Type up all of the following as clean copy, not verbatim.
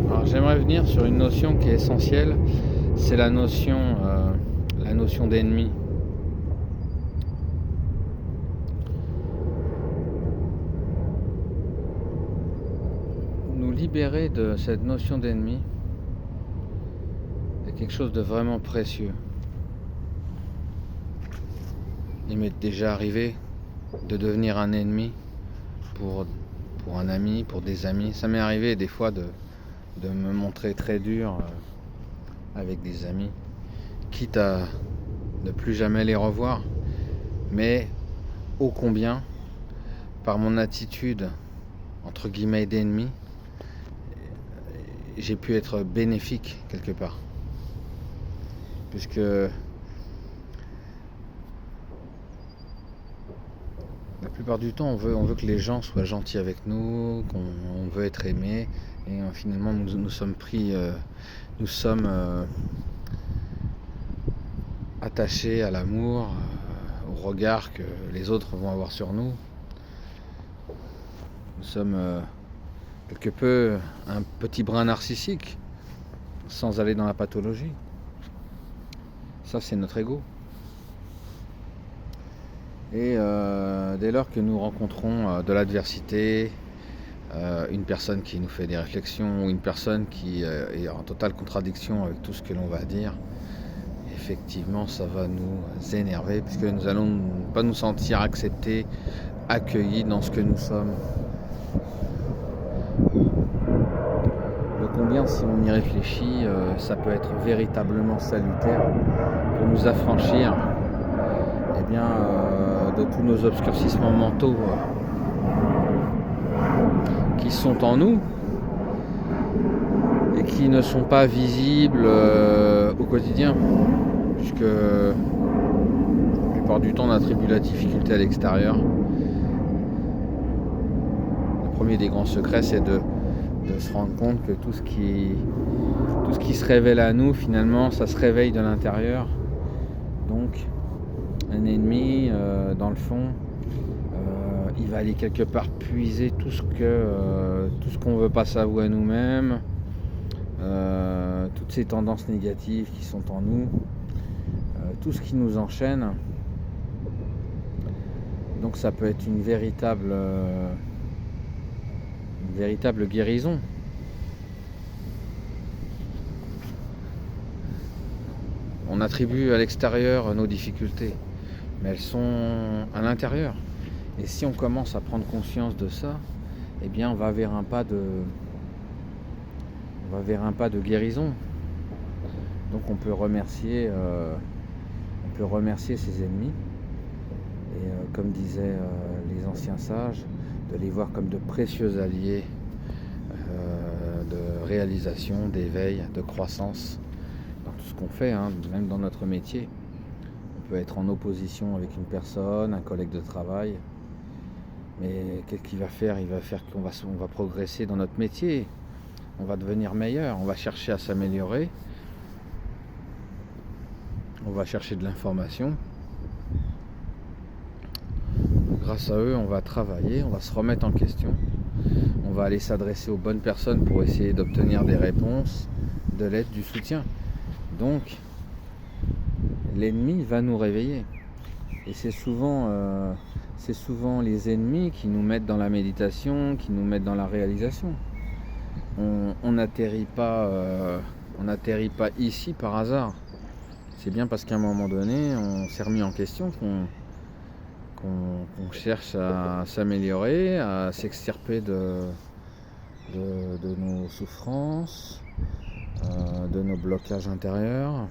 Alors j'aimerais venir sur une notion qui est essentielle, c'est la notion d'ennemi. Nous libérer de cette notion d'ennemi est quelque chose de vraiment précieux. Il m'est déjà arrivé de devenir un ennemi pour un ami, pour des amis. Ça m'est arrivé des fois de me montrer très dur avec des amis, quitte à ne plus jamais les revoir, mais ô combien, par mon attitude entre guillemets d'ennemi, j'ai pu être bénéfique quelque part. Puisque la plupart du temps, on veut que les gens soient gentils avec nous, qu'on veut être aimé, et finalement nous sommes attachés à l'amour, au regard que les autres vont avoir sur nous. Nous sommes quelque peu un petit brin narcissique, sans aller dans la pathologie. Ça, c'est notre ego. Et dès lors que nous rencontrons de l'adversité, une personne qui nous fait des réflexions, ou une personne qui est en totale contradiction avec tout ce que l'on va dire, effectivement, ça va nous énerver, puisque nous allons pas nous sentir acceptés, accueillis dans ce que nous sommes. Combien, si on y réfléchit, ça peut être véritablement salutaire pour nous affranchir de tous nos obscurcissements mentaux qui sont en nous et qui ne sont pas visibles au quotidien, puisque la plupart du temps on attribue la difficulté à l'extérieur. Le premier des grands secrets, c'est de se rendre compte que tout ce qui se révèle à nous, finalement, ça se réveille de l'intérieur. Donc, un ennemi, dans le fond, il va aller quelque part puiser tout ce qu'on veut pas s'avouer à nous-mêmes, toutes ces tendances négatives qui sont en nous, tout ce qui nous enchaîne. Donc, ça peut être une véritable guérison. On attribue à l'extérieur nos difficultés, mais elles sont à l'intérieur. Et si on commence à prendre conscience de ça, eh bien on va vers un pas de guérison. Donc on peut remercier ses ennemis. Et comme disaient les anciens sages, de les voir comme de précieux alliés de réalisation, d'éveil, de croissance dans tout ce qu'on fait, même dans notre métier. On peut être en opposition avec une personne, un collègue de travail, mais qu'est-ce qu'il va faire? Il va faire qu'on va progresser dans notre métier, on va devenir meilleur, on va chercher à s'améliorer, on va chercher de l'information. Grâce à eux, on va travailler, on va se remettre en question, on va aller s'adresser aux bonnes personnes pour essayer d'obtenir des réponses, de l'aide, du soutien. Donc, l'ennemi va nous réveiller. Et c'est souvent les ennemis qui nous mettent dans la méditation, qui nous mettent dans la réalisation. On n'atterrit pas ici par hasard. C'est bien parce qu'à un moment donné, on s'est remis en question qu'on cherche à s'améliorer, à s'extirper de nos souffrances, de nos blocages intérieurs.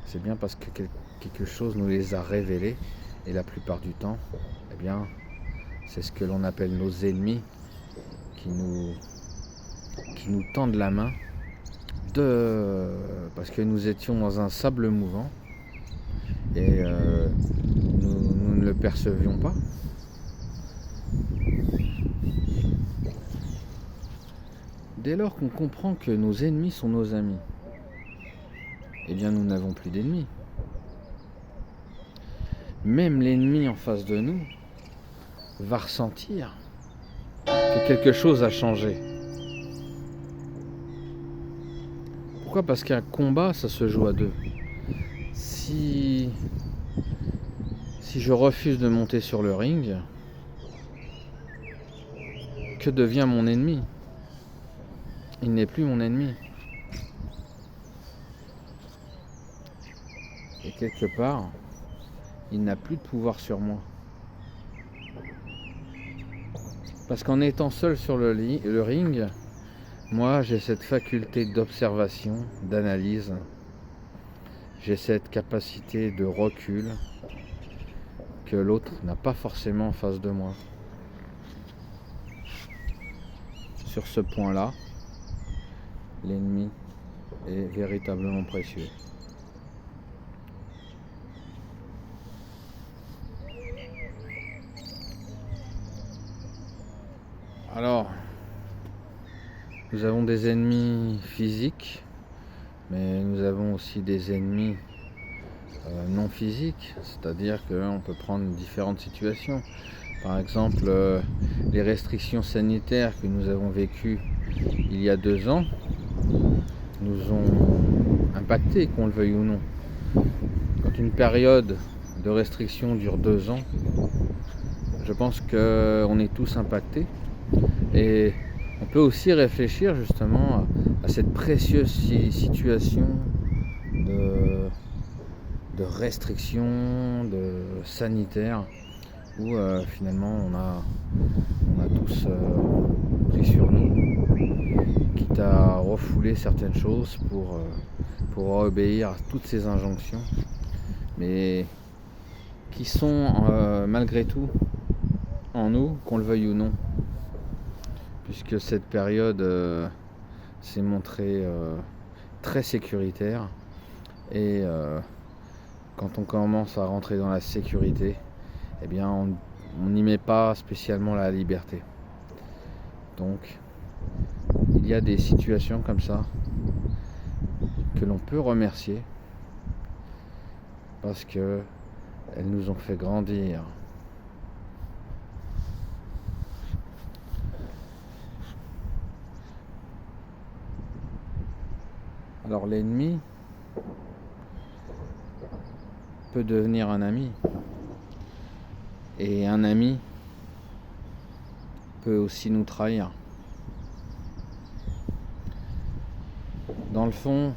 C'est bien parce que quelque chose nous les a révélés, et la plupart du temps, eh bien, c'est ce que l'on appelle nos ennemis qui nous tendent la main parce que nous étions dans un sable mouvant et nous ne le percevions pas. Dès lors qu'on comprend que nos ennemis sont nos amis, eh bien nous n'avons plus d'ennemis. Même l'ennemi en face de nous va ressentir que quelque chose a changé. Pourquoi? Parce qu'un combat, ça se joue à deux. Si je refuse de monter sur le ring, que devient mon ennemi? Il n'est plus mon ennemi. Et quelque part, il n'a plus de pouvoir sur moi. Parce qu'en étant seul sur le ring, moi j'ai cette faculté d'observation, d'analyse. J'ai cette capacité de recul que l'autre n'a pas forcément en face de moi. Sur ce point-là, l'ennemi est véritablement précieux. Alors, nous avons des ennemis physiques, mais nous avons aussi des ennemis non physiques, c'est-à-dire qu'on peut prendre différentes situations. Par exemple, les restrictions sanitaires que nous avons vécues il y a 2 ans nous ont impactés, qu'on le veuille ou non. Quand une période de restriction dure 2 ans, je pense qu'on est tous impactés. Et on peut aussi réfléchir justement à cette précieuse situation de restrictions sanitaires où finalement on a tous pris sur nous, quitte à refouler certaines choses pour obéir à toutes ces injonctions, mais qui sont malgré tout en nous, qu'on le veuille ou non, puisque cette période s'est montrée très sécuritaire et quand on commence à rentrer dans la sécurité, eh bien on n'y met pas spécialement la liberté. Donc il y a des situations comme ça que l'on peut remercier parce que elles nous ont fait grandir. Alors l'ennemi peut devenir un ami. Et un ami peut aussi nous trahir. Dans le fond,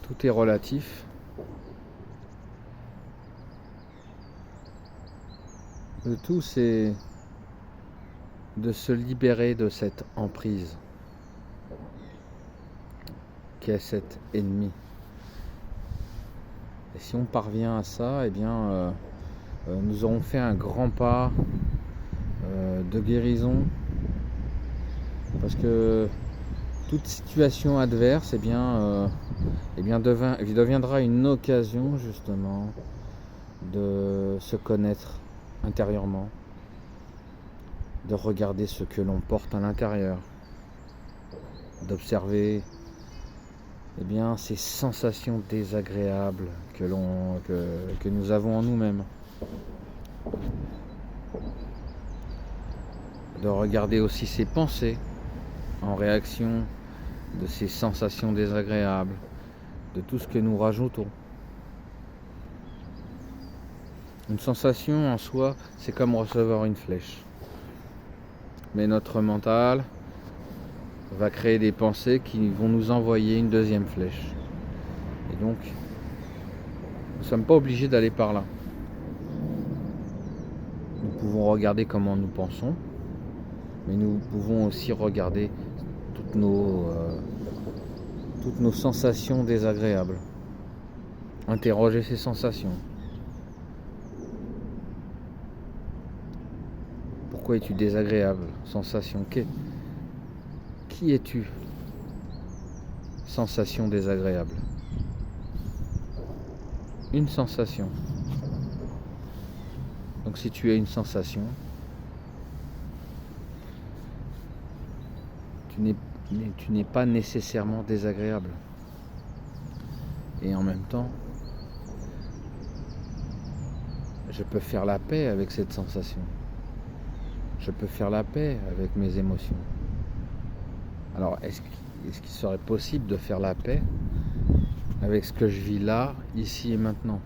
tout est relatif. Le tout, c'est de se libérer de cette emprise qu'est cet ennemi. Et si on parvient à ça, eh bien, nous aurons fait un grand pas de guérison, parce que toute situation adverse, deviendra une occasion justement de se connaître intérieurement, de regarder ce que l'on porte à l'intérieur, d'observer ces sensations désagréables que nous avons en nous-mêmes. De regarder aussi ses pensées en réaction de ces sensations désagréables, de tout ce que nous rajoutons. Une sensation en soi, c'est comme recevoir une flèche. Mais notre mental va créer des pensées qui vont nous envoyer une deuxième flèche. Et donc, nous ne sommes pas obligés d'aller par là. Nous pouvons regarder comment nous pensons, mais nous pouvons aussi regarder toutes nos sensations désagréables. Interroger ces sensations. Pourquoi es-tu désagréable? Sensation. Qui es-tu? Sensation désagréable. Une sensation. Donc si tu as une sensation, tu n'es pas nécessairement désagréable. Et en même temps, je peux faire la paix avec cette sensation. je peux faire la paix avec mes émotions. Alors, est-ce qu'il serait possible de faire la paix avec ce que je vis là, ici et maintenant?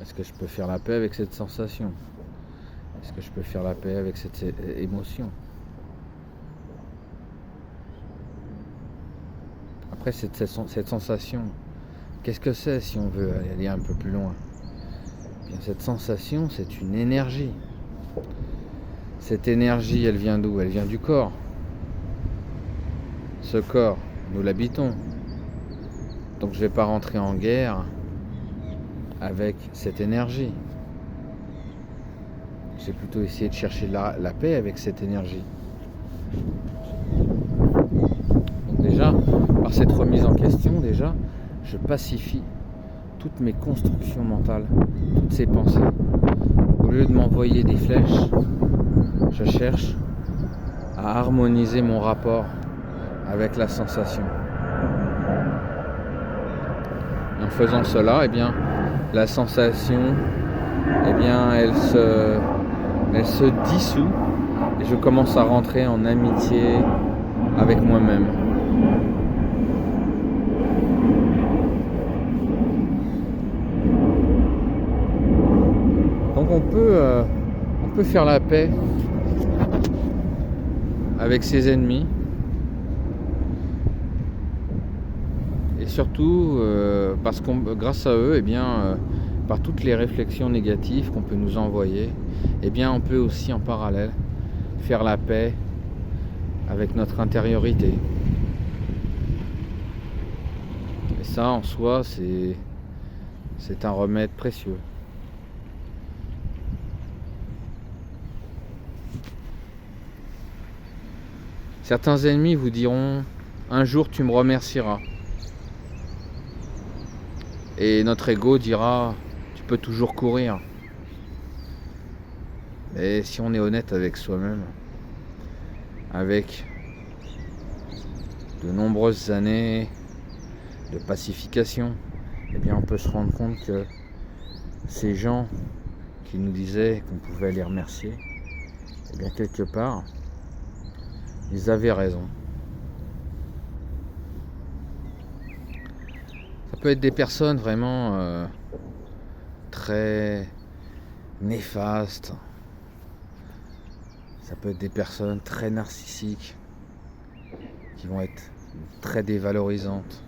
Est-ce que je peux faire la paix avec cette sensation? Est-ce que je peux faire la paix avec cette émotion? Après, cette sensation, qu'est-ce que c'est si on veut aller un peu plus loin? Eh bien, cette sensation, c'est une énergie. Cette énergie, elle vient d'où? Elle vient du corps. Ce corps, nous l'habitons. Donc je ne vais pas rentrer en guerre avec cette énergie. J'ai plutôt essayé de chercher la paix avec cette énergie. Donc déjà, par cette remise en question, je pacifie toutes mes constructions mentales, toutes ces pensées. Au lieu de m'envoyer des flèches, je cherche à harmoniser mon rapport avec la sensation. Et en faisant cela, eh bien, la sensation, eh bien, elle se dissout et je commence à rentrer en amitié avec moi-même. Donc on peut faire la paix avec ses ennemis et surtout parce que grâce à eux, eh bien, par toutes les réflexions négatives qu'on peut nous envoyer, eh bien, on peut aussi en parallèle faire la paix avec notre intériorité. Et ça, en soi, c'est un remède précieux. Certains ennemis vous diront « Un jour, tu me remercieras ». Et notre ego dira « Tu peux toujours courir ». Et si on est honnête avec soi-même, avec de nombreuses années de pacification, eh bien on peut se rendre compte que ces gens qui nous disaient qu'on pouvait les remercier, eh bien quelque part, ils avaient raison. Ça peut être des personnes vraiment très néfastes. Ça peut être des personnes très narcissiques qui vont être très dévalorisantes.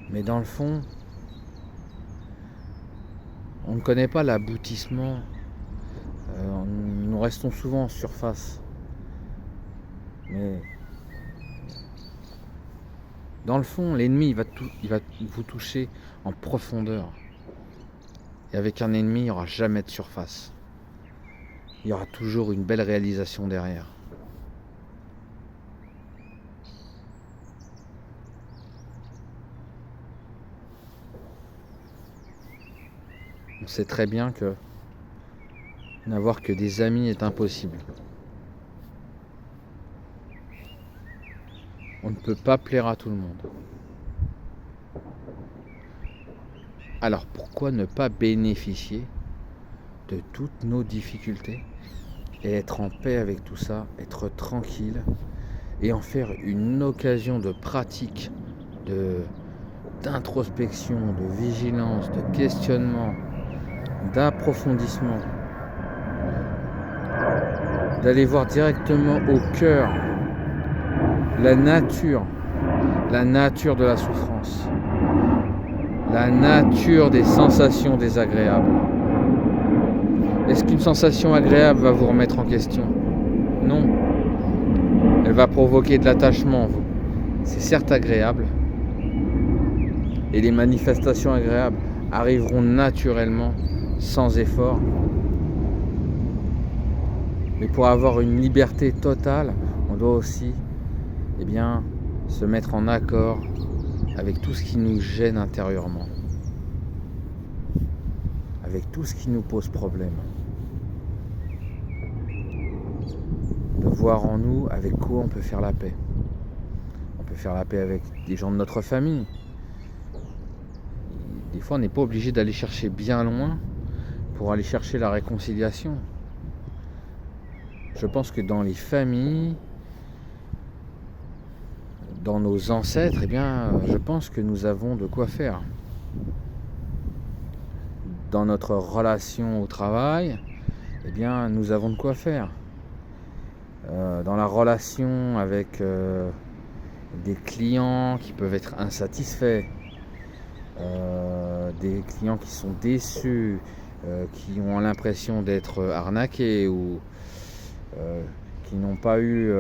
Mais dans le fond, on ne connaît pas l'aboutissement. Nous restons souvent en surface. Mais dans le fond, l'ennemi il va vous toucher en profondeur. Et avec un ennemi, il n'y aura jamais de surface. Il y aura toujours une belle réalisation derrière. On sait très bien que n'avoir que des amis est impossible. On ne peut pas plaire à tout le monde. Alors pourquoi ne pas bénéficier de toutes nos difficultés et être en paix avec tout ça, être tranquille et en faire une occasion de pratique, d'introspection, de vigilance, de questionnement, d'approfondissement, d'aller voir directement au cœur la nature de la souffrance, la nature des sensations désagréables. Est-ce qu'une sensation agréable va vous remettre en question? Non. Elle va provoquer de l'attachement en vous. C'est certes agréable, et les manifestations agréables arriveront naturellement, sans effort. Mais pour avoir une liberté totale, on doit aussi se mettre en accord avec tout ce qui nous gêne intérieurement, avec tout ce qui nous pose problème. De voir en nous avec quoi on peut faire la paix. On peut faire la paix avec des gens de notre famille. Des fois, on n'est pas obligé d'aller chercher bien loin pour aller chercher la réconciliation. Je pense que dans les familles, dans nos ancêtres, eh bien, je pense que nous avons de quoi faire. Dans notre relation au travail, eh bien, nous avons de quoi faire. Dans la relation avec des clients qui peuvent être insatisfaits, des clients qui sont déçus, qui ont l'impression d'être arnaqués ou qui n'ont pas eu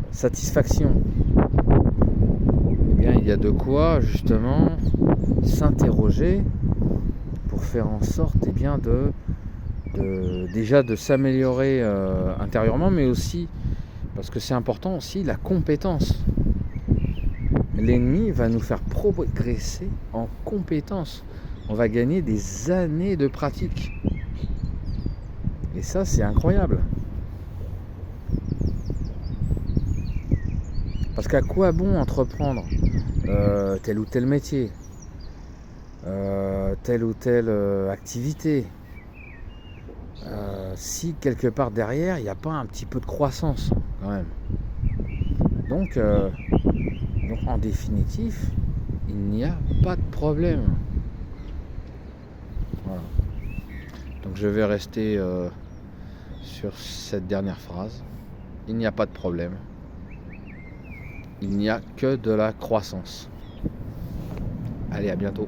satisfaction. Eh bien, il y a de quoi justement s'interroger pour faire en sorte bien déjà de s'améliorer intérieurement, mais aussi, parce que c'est important aussi, la compétence. L'ennemi va nous faire progresser en compétence. On va gagner des années de pratique. Et ça, c'est incroyable. Parce qu'à quoi bon entreprendre tel ou tel métier, telle ou telle activité, si quelque part derrière, il n'y a pas un petit peu de croissance quand même. Donc en définitive, il n'y a pas de problème. Voilà. Donc je vais rester sur cette dernière phrase. Il n'y a pas de problème. Il n'y a que de la croissance. Allez, à bientôt.